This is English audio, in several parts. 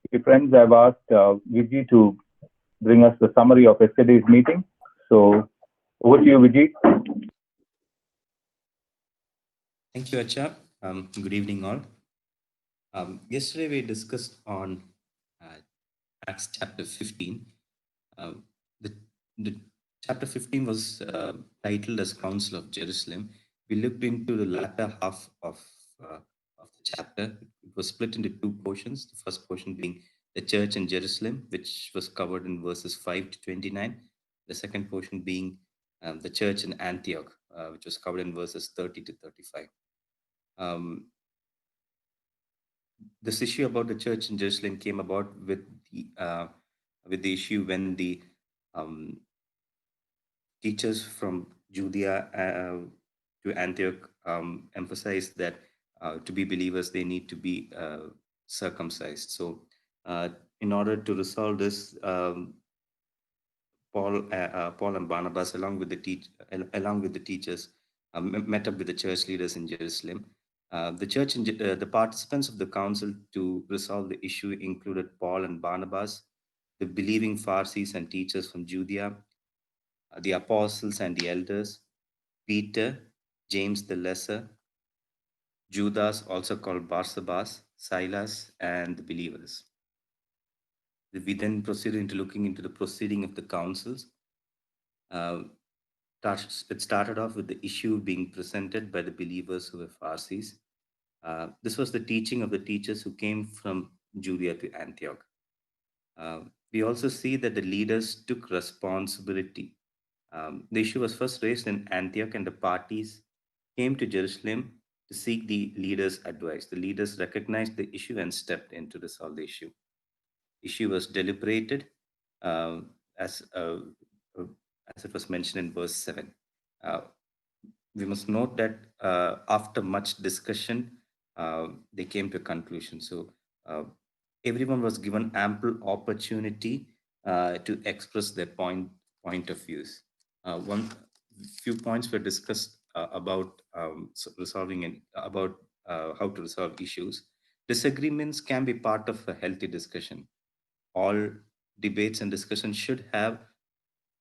Okay, friends, I've asked Vijay to bring us the summary of yesterday's meeting. So, over to you, Vijay. Thank you, Acha. Good evening, all. Yesterday we discussed on uh, Acts chapter 15. Um, the, the chapter 15 was titled as Council of Jerusalem. We looked into the latter half uh, of the chapter. It was split into two portions. The first portion being the church in Jerusalem, which was covered in verses 5 to 29. The second portion being the church in Antioch, which was covered in verses 30 to 35. Um, this issue about the church in Jerusalem came about with the issue when the um, teachers from Judea to Antioch emphasized that to be believers they need to be circumcised. So, uh, in order to resolve this, Paul and Barnabas, along with the teachers, met up with the church leaders in Jerusalem. The participants of the council to resolve the issue included Paul and Barnabas, the believing Pharisees and teachers from Judea, the apostles and the elders, Peter, James the Lesser, Judas, also called Barsabas, Silas, and the believers. We then proceeded into looking into the proceeding of the councils. Uh, it started off with the issue being presented by the believers who were Pharisees. This was the teaching of the teachers who came from Judea to Antioch. We also see that the leaders took responsibility. The issue was first raised in Antioch, and the parties came to Jerusalem to seek the leaders' advice. The leaders recognized the issue and stepped in to resolve the issue. Issue was deliberated uh, as uh, uh, as it was mentioned in verse 7. Uh, we must note that after much discussion, they came to a conclusion. So uh, everyone was given ample opportunity to express their point of views. One few points were discussed about resolving and about how to resolve issues. Disagreements can be part of a healthy discussion. All debates and discussions should have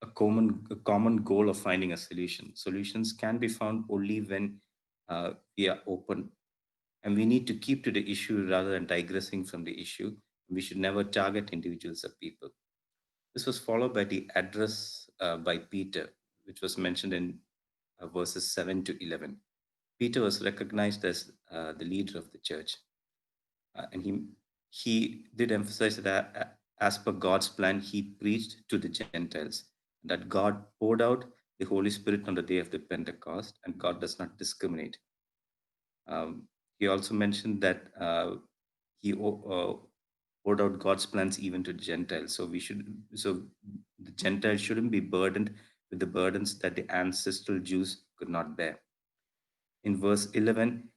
a common goal of finding a solution. Solutions can be found only when we are open, and we need to keep to the issue rather than digressing from the issue. We should never target individuals or people. This was followed by the address by Peter, which was mentioned in verses 7 to 11. Peter was recognized as the leader of the church, and he did emphasize that as per God's plan, he preached to the Gentiles that God poured out the Holy Spirit on the day of the Pentecost, and God does not discriminate. He also mentioned that he poured out God's plans even to the Gentiles. So the Gentiles shouldn't be burdened with the burdens that the ancestral Jews could not bear. In verse 11,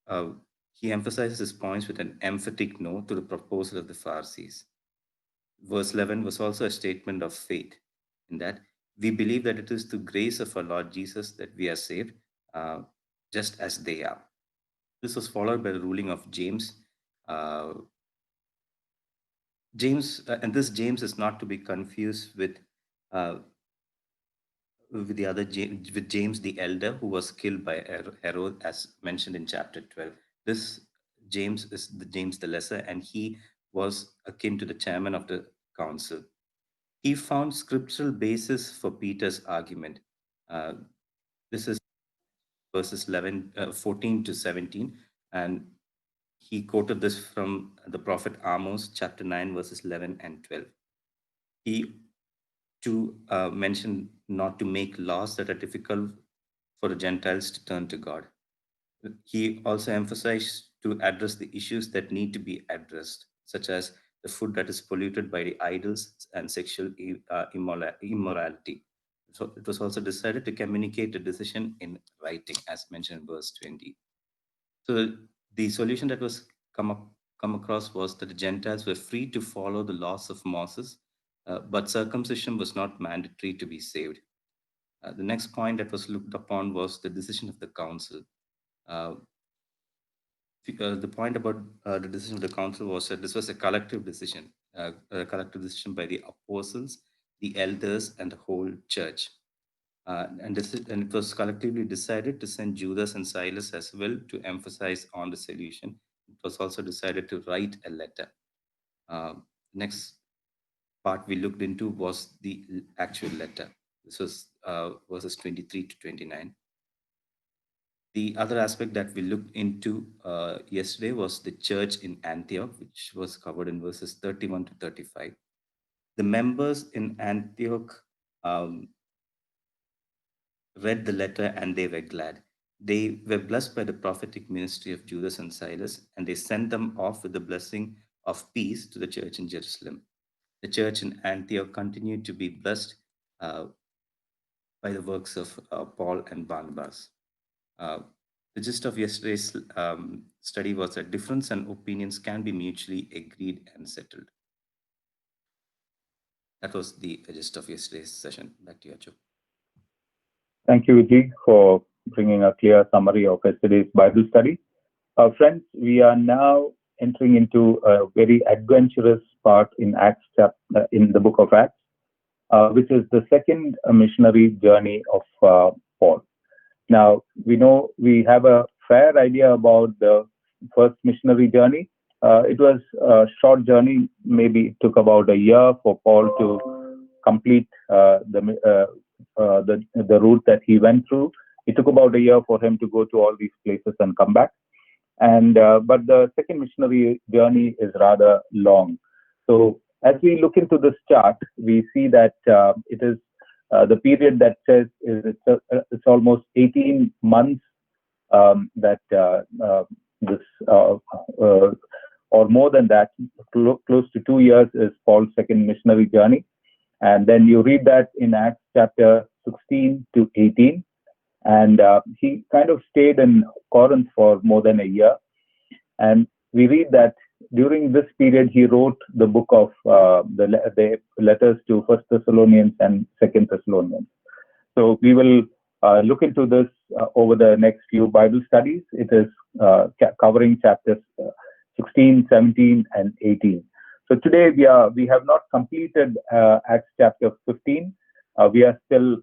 uh, he emphasizes his points with an emphatic no to the proposal of the Pharisees. Verse 11 was also a statement of faith in that we believe that it is through grace of our Lord Jesus that we are saved, uh, just as they are. This was followed by the ruling of James. Uh, and this James is not to be confused uh, with the other with James the elder, who was killed by Herod, as mentioned in chapter 12. This James is the James the Lesser, and he was akin to the chairman of the council. He found scriptural basis for Peter's argument. Uh, this is verses 14 to 17, and he quoted this from the prophet Amos, chapter 9, verses 11 and 12. He to mention not to make laws that are difficult for the Gentiles to turn to God. He also emphasized to address the issues that need to be addressed, such as the food that is polluted by the idols and sexual immorality. So it was also decided to communicate the decision in writing, as mentioned in verse 20. So the solution that was come across was that the Gentiles were free to follow the laws of Moses, but circumcision was not mandatory to be saved. The next point that was looked upon was the decision of the council. Uh, the point about the decision of the council was that this was a collective decision by the apostles, the elders, and the whole church. And it was collectively decided to send Judas and Silas as well to emphasize on the solution. It was also decided to write a letter. Next part we looked into was the actual letter. This was verses 23 to 29. The other aspect that we looked into yesterday was the church in Antioch, which was covered in verses 31 to 35. The members in Antioch read the letter and they were glad. They were blessed by the prophetic ministry of Judas and Silas, and they sent them off with the blessing of peace to the church in Jerusalem. The church in Antioch continued to be blessed by the works of Paul and Barnabas. The gist of yesterday's study was that difference and opinions can be mutually agreed and settled. That was the gist of yesterday's session. Back to you, Acho. Thank you, Vijay, for bringing a clear summary of yesterday's Bible study. Friends, we are now entering into a very adventurous part in Acts, in the book of Acts, which is the second missionary journey of Paul. Now, we know we have a fair idea about the first missionary journey. It was a short journey, maybe it took about a year for Paul to complete the route that he went through. It took about a year for him to go to all these places and come back. But the second missionary journey is rather long. So as we look into this chart, we see that it is the period that says it's almost 18 months that this, or more than that, close to 2 years is Paul's second missionary journey. And then you read that in Acts chapter 16 to 18. And he kind of stayed in Corinth for more than a year. And we read that during this period, he wrote the book of the letters to First Thessalonians and Second Thessalonians. So we will look into this over the next few Bible studies. It is covering chapters 16, 17, and 18. So today we have not completed Acts chapter 15. We are still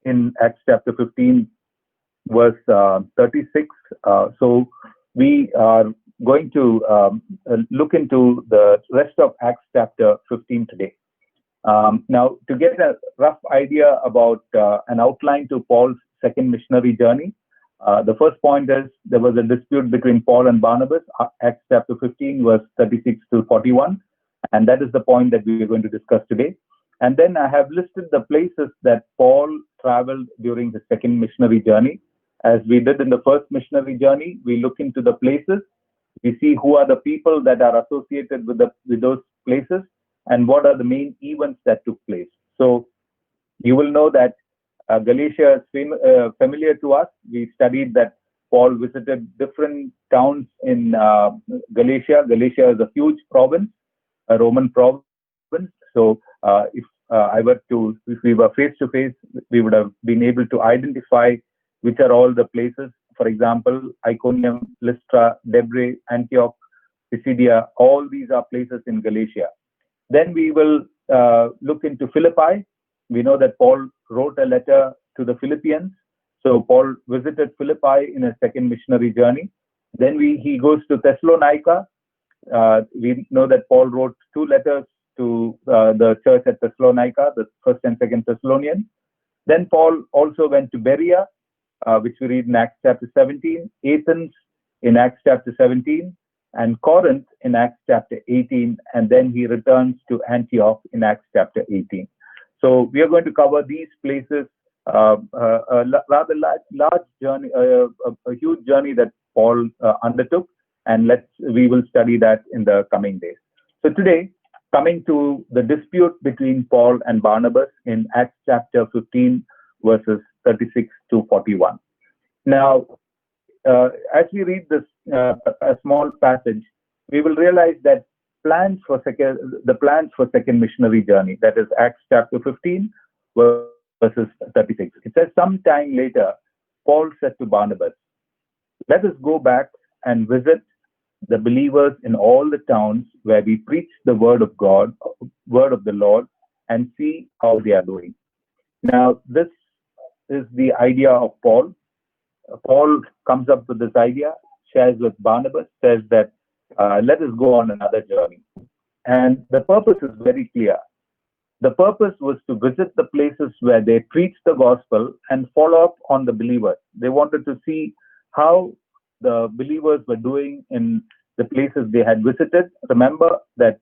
in Acts chapter 15, verse 36. So we are going to look into the rest of Acts chapter 15 today. Now, to get a rough idea about an outline to Paul's second missionary journey, the first point is there was a dispute between Paul and Barnabas, Acts chapter 15, verse 36 to 41. And that is the point that we are going to discuss today. And then I have listed the places that Paul traveled during his second missionary journey. As we did in the first missionary journey, we look into the places, we see who are the people that are associated with those places, and what are the main events that took place. So you will know that Galatia is familiar to us. We studied that Paul visited different towns in Galatia. Galatia is a huge province, a Roman province. So if we were face to face, we would have been able to identify which are all the places. For example, Iconium, Lystra, Debre, Antioch, Pisidia, all these are places in Galatia. Then we will look into Philippi. We know that Paul wrote a letter to the Philippians. So Paul visited Philippi in a second missionary journey. Then he goes to Thessalonica. We know that Paul wrote 2 letters to the church at Thessalonica, the first and second Thessalonians. Then Paul also went to Berea, which we read in Acts chapter 17, Athens in Acts chapter 17, and Corinth in Acts chapter 18, and then he returns to Antioch in Acts chapter 18. So we are going to cover these places, a rather large journey, a huge journey that Paul undertook, and we will study that in the coming days. So today, coming to the dispute between Paul and Barnabas in Acts chapter 15, verses 36 to 41. Now, as we read this a small passage, we will realize that the plans for second missionary journey, that is Acts chapter 15, verses 36. It says, sometime later, Paul said to Barnabas, let us go back and visit the believers in all the towns where we preach the word of God, word of the Lord, and see how they are doing. Now, this is the idea of Paul. Paul comes up with this idea, shares with Barnabas, says that let us go on another journey. And the purpose is very clear. The purpose was to visit the places where they preached the gospel and follow up on the believers. They wanted to see how the believers were doing in the places they had visited. Remember that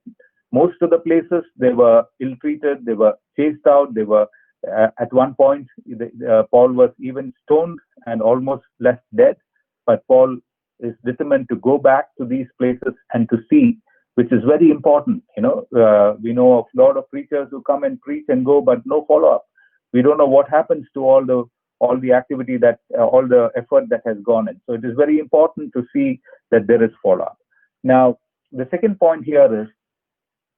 most of the places they were ill-treated, they were chased out, they were at one point, Paul was even stoned and almost left dead. But Paul is determined to go back to these places and to see, which is very important. We know of a lot of preachers who come and preach and go, but no follow-up. We don't know what happens to all the activity that all the effort that has gone in. So it is very important to see that there is follow-up. Now, the second point here is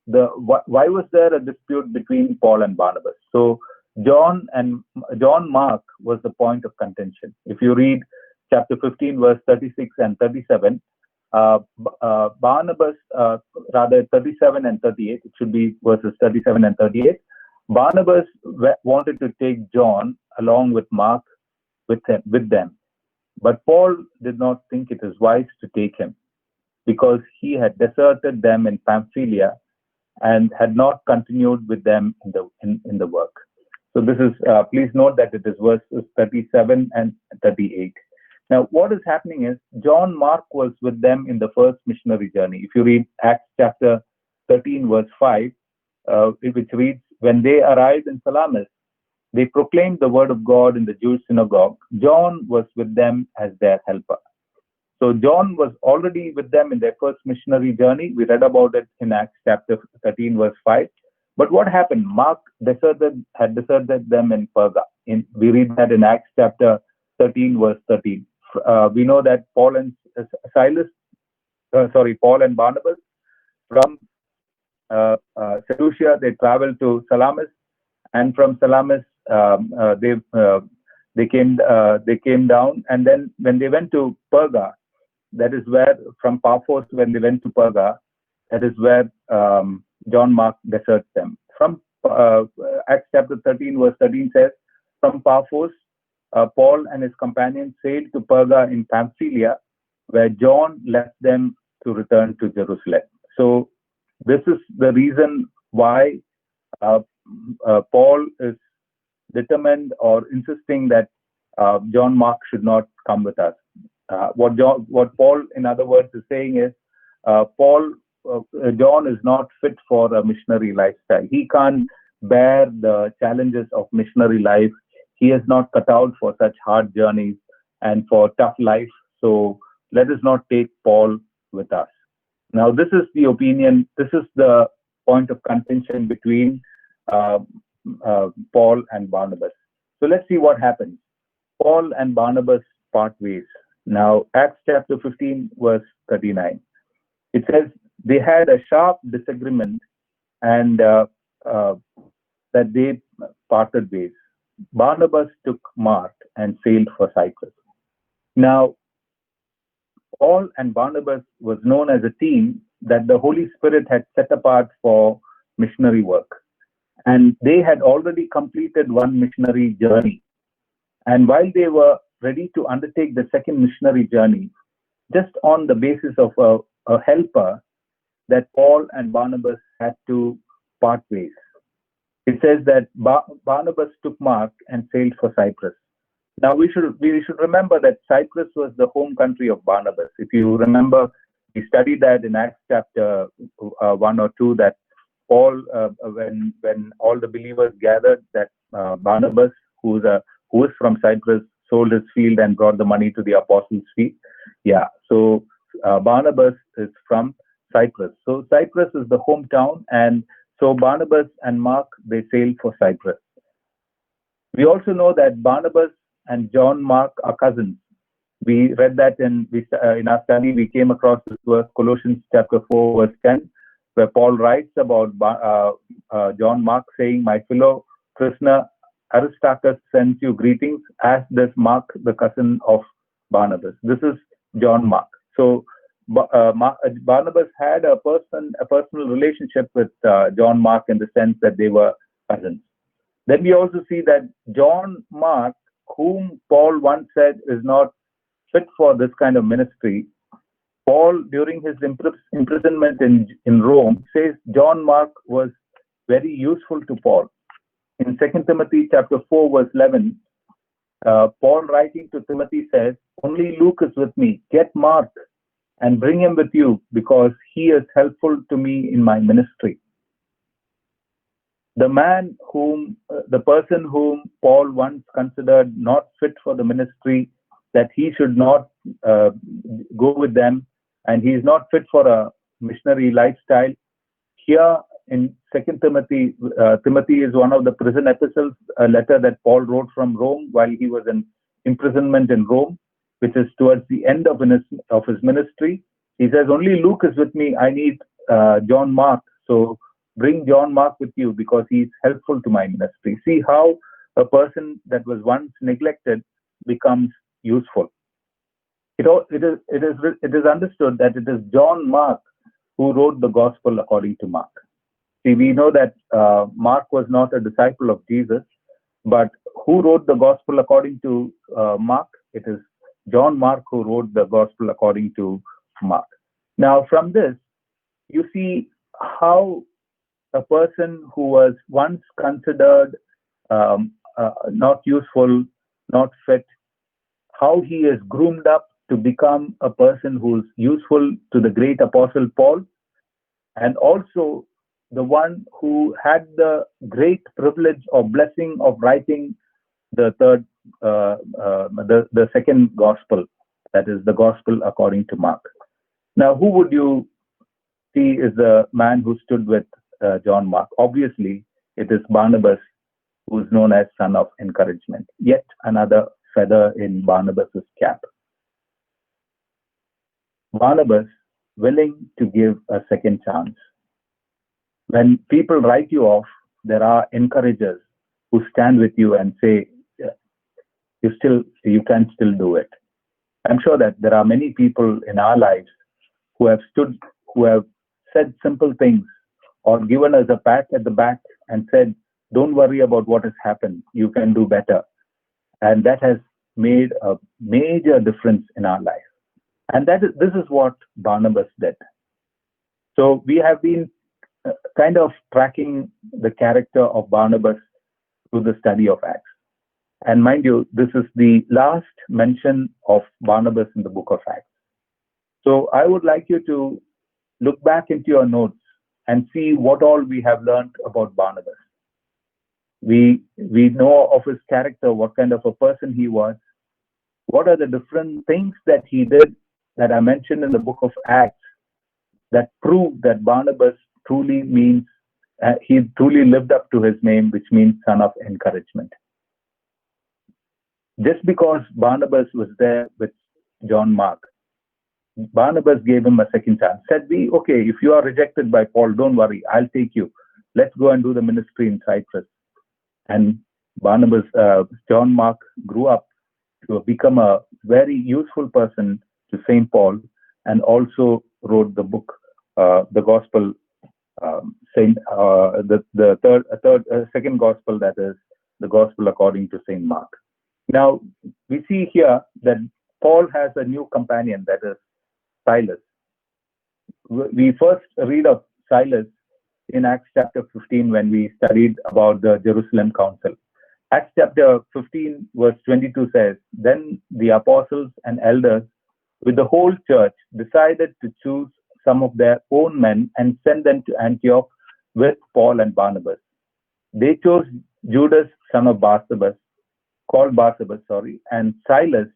why was there a dispute between Paul and Barnabas? So John Mark was the point of contention. If you read chapter 15, verse 36 and 37, Barnabas, rather 37 and 38, it should be verses 37 and 38. Barnabas wanted to take John along with Mark with them, but Paul did not think it is wise to take him because he had deserted them in Pamphylia and had not continued with them in the work. So this is, please note that it is verses 37 and 38. Now, what is happening is John Mark was with them in the first missionary journey. If you read Acts chapter 13, verse 5, which reads, when they arrived in Salamis, they proclaimed the word of God in the Jewish synagogue. John was with them as their helper. So John was already with them in their first missionary journey. We read about it in Acts chapter 13, verse 5. But what happened? Mark had deserted them in Perga. We read that in Acts chapter 13, verse 13. We know that Paul and Barnabas from Seleucia, they traveled to Salamis, and from Salamis they came down, and then when they went to Perga, that is where from Paphos, when they went to Perga, that is where John Mark deserts them. From Acts chapter 13, verse 13 says, from Paphos, Paul and his companions sailed to Perga in Pamphylia, where John left them to return to Jerusalem. So this is the reason why Paul is determined or insisting that John Mark should not come with us. What Paul, in other words, is saying is, John is not fit for a missionary lifestyle. He can't bear the challenges of missionary life. He is not cut out for such hard journeys and for tough life. So let us not take Paul with us. Now, this is the opinion. This is the point of contention between Paul and Barnabas. So let's see what happens. Paul and Barnabas part ways. Now, Acts chapter 15, verse 39. It says, they had a sharp disagreement and that they parted ways. Barnabas took Mark and sailed for Cyprus. Now, Paul and Barnabas was known as a team that the Holy Spirit had set apart for missionary work. And they had already completed one missionary journey. And while they were ready to undertake the second missionary journey, just on the basis of a helper, that Paul and Barnabas had to part ways. It says that Barnabas took Mark and sailed for Cyprus. Now we should remember that Cyprus was the home country of Barnabas. If you remember, we studied that in Acts chapter 1 or 2, that Paul, when all the believers gathered, that Barnabas, who is from Cyprus, sold his field and brought the money to the apostles' feet. Yeah, so Barnabas is from Cyprus. So Cyprus is the hometown, and so Barnabas and Mark, they sailed for Cyprus. We also know that Barnabas and John Mark are cousins. We read that in our study. We came across this verse, Colossians chapter 4, verse 10, where Paul writes about John Mark, saying, my fellow prisoner Aristarchus sends you greetings, as does Mark, the cousin of Barnabas. This is John Mark. So Barnabas had a personal relationship with John Mark in the sense that they were cousins. Then we also see that John Mark, whom Paul once said is not fit for this kind of ministry, Paul, during his imprisonment in Rome, says John Mark was very useful to Paul. In 2 Timothy chapter 4, verse 11, Paul writing to Timothy says, "Only Luke is with me. Get Mark and bring him with you because he is helpful to me in my ministry." The person whom Paul once considered not fit for the ministry, that he should not go with them, and he is not fit for a missionary lifestyle. Here in 2 Timothy, Timothy is one of the prison epistles, a letter that Paul wrote from Rome while he was in imprisonment in Rome, which is towards the end of his ministry. He says, "Only Luke is with me. I need John Mark. So bring John Mark with you because he's helpful to my ministry." See how a person that was once neglected becomes useful. It is understood that it is John Mark who wrote the gospel according to Mark. See, we know that Mark was not a disciple of Jesus, but who wrote the gospel according to Mark? It is John Mark who wrote the gospel according to Mark. Now, from this, you see how a person who was once considered not useful, not fit, how he is groomed up to become a person who's useful to the great apostle Paul, and also the one who had the great privilege or blessing of writing the second gospel, that is the gospel according to Mark. Now, who would you see is the man who stood with John Mark? Obviously, it is Barnabas, who is known as son of encouragement. Yet another feather in Barnabas's cap. Barnabas willing to give a second chance. When people write you off, there are encouragers who stand with you and say, you can still do it. I'm sure that there are many people in our lives who have said simple things or given us a pat at the back and said, "Don't worry about what has happened. You can do better." And that has made a major difference in our life. And this is what Barnabas did. So we have been kind of tracking the character of Barnabas through the study of Acts. And mind you, this is the last mention of Barnabas in the book of Acts. So I would like you to look back into your notes and see what all we have learned about Barnabas. We know of his character, what kind of a person he was. What are the different things that he did that are mentioned in the book of Acts that prove that Barnabas truly means, he truly lived up to his name, which means son of encouragement. Just because Barnabas was there with John Mark, Barnabas gave him a second chance. Said, okay, if you are rejected by Paul, don't worry, I'll take you. Let's go and do the ministry in Cyprus. And John Mark grew up to become a very useful person to St. Paul, and also wrote the book, the gospel, second gospel, that is the gospel according to St. Mark. Now, we see here that Paul has a new companion, that is Silas. We first read of Silas in Acts chapter 15 when we studied about the Jerusalem Council. Acts chapter 15 verse 22 says, "Then the apostles and elders with the whole church decided to choose some of their own men and send them to Antioch with Paul and Barnabas. They chose Judas, son of Barsabbas, and Silas,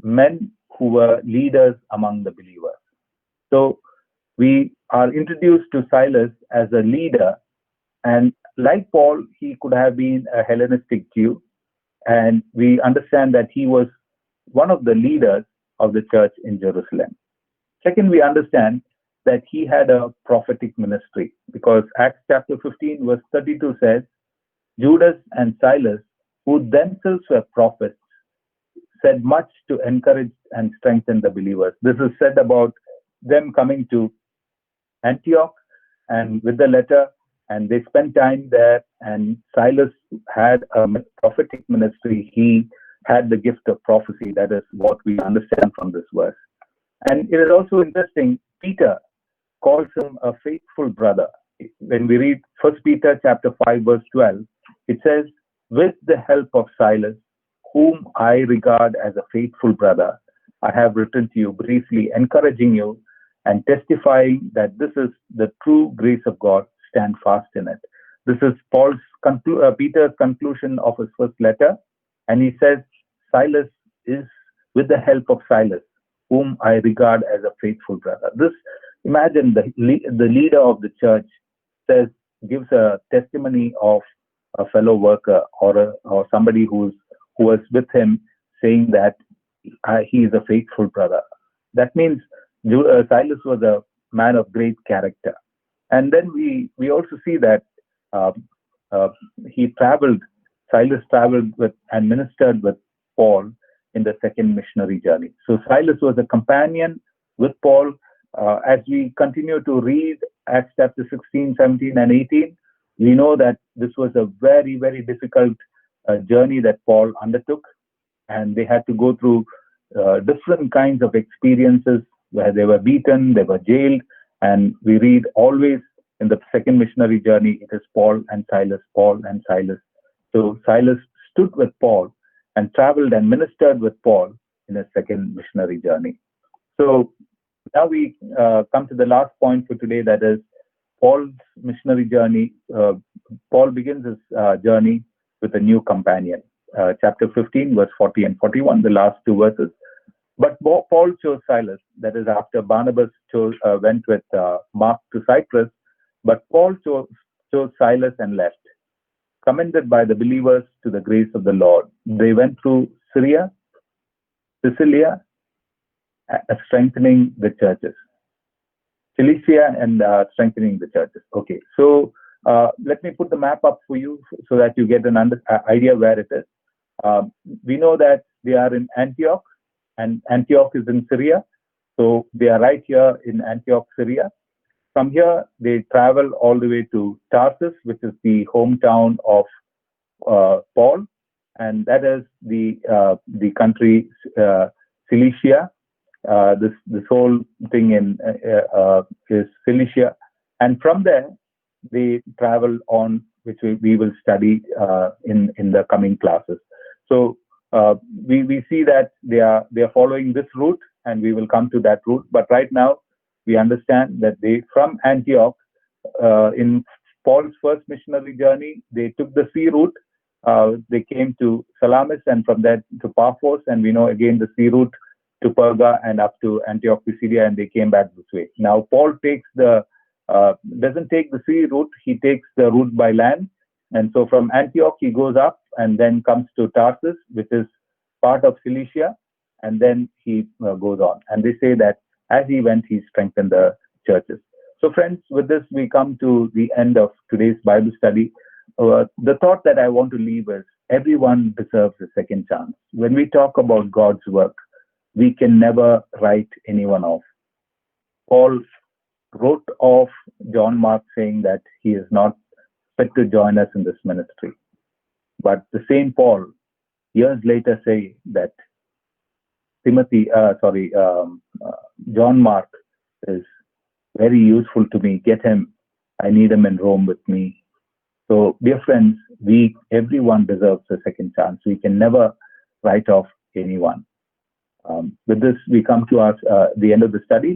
men who were leaders among the believers." So we are introduced to Silas as a leader, and like Paul, he could have been a Hellenistic Jew, and we understand that he was one of the leaders of the church in Jerusalem. Second, we understand that he had a prophetic ministry, because Acts chapter 15 verse 32 says, "Judas and Silas, who themselves were prophets, said much to encourage and strengthen the believers. This is said about them coming to Antioch and with the letter, and they spent time there, and Silas had a prophetic ministry. He had the gift of prophecy. That is what we understand from this verse. And it is also interesting, Peter calls him a faithful brother. When we read 1 Peter chapter 5, verse 12, it says, with the help of Silas, whom I regard as a faithful brother, I have written to you briefly, encouraging you and testifying that this is the true grace of God. Stand fast in it. This is Peter's conclusion of his first letter, and he says, Silas is with the help of Silas, whom I regard as a faithful brother. This, imagine the leader of the church gives a testimony of a fellow worker or somebody who was with him, saying that he is a faithful brother. That means Silas was a man of great character. And then we also see that Silas traveled with and ministered with Paul in the second missionary journey. So Silas was a companion with Paul. As we continue to read Acts chapter 16, 17, and 18, we know that this was a very, very difficult journey that Paul undertook, and they had to go through different kinds of experiences where they were beaten, they were jailed, and we read always in the second missionary journey, it is Paul and Silas, Paul and Silas. So Silas stood with Paul and traveled and ministered with Paul in a second missionary journey. So now we come to the last point for today, that is Paul's missionary journey. Paul begins his journey with a new companion. Chapter 15, verse 40 and 41, the last two verses. But Paul chose Silas, that is after Barnabas went with Mark to Cyprus, but Paul chose Silas and left, commended by the believers to the grace of the Lord. They went through Syria, Cilicia, strengthening the churches. Cilicia and strengthening the churches. Okay, so let me put the map up for you so that you get an idea where it is. We know that they are in Antioch, and Antioch is in Syria. So they are right here in Antioch, Syria. From here, they travel all the way to Tarsus, which is the hometown of Paul, and that is the country Cilicia. This whole thing is Cilicia, and from there they travel on, which we will study in the coming classes. So we see that they are following this route, and we will come to that route. But right now, we understand that they from Antioch in Paul's first missionary journey, they took the sea route. They came to Salamis, and from there to Paphos, and we know again the sea route to Perga and up to Antioch Pisidia, and they came back this way. Now Paul takes doesn't take the sea route; he takes the route by land, and so from Antioch he goes up and then comes to Tarsus, which is part of Cilicia, and then he goes on. And they say that as he went, he strengthened the churches. So friends, with this we come to the end of today's Bible study. The thought that I want to leave is everyone deserves a second chance. When we talk about God's work, we can never write anyone off. Paul wrote off John Mark, saying that he is not fit to join us in this ministry. But the same Paul, years later, say that John Mark is very useful to me. Get him. I need him in Rome with me. So, dear friends, everyone deserves a second chance. We can never write off anyone. With this, we come to the end of the study.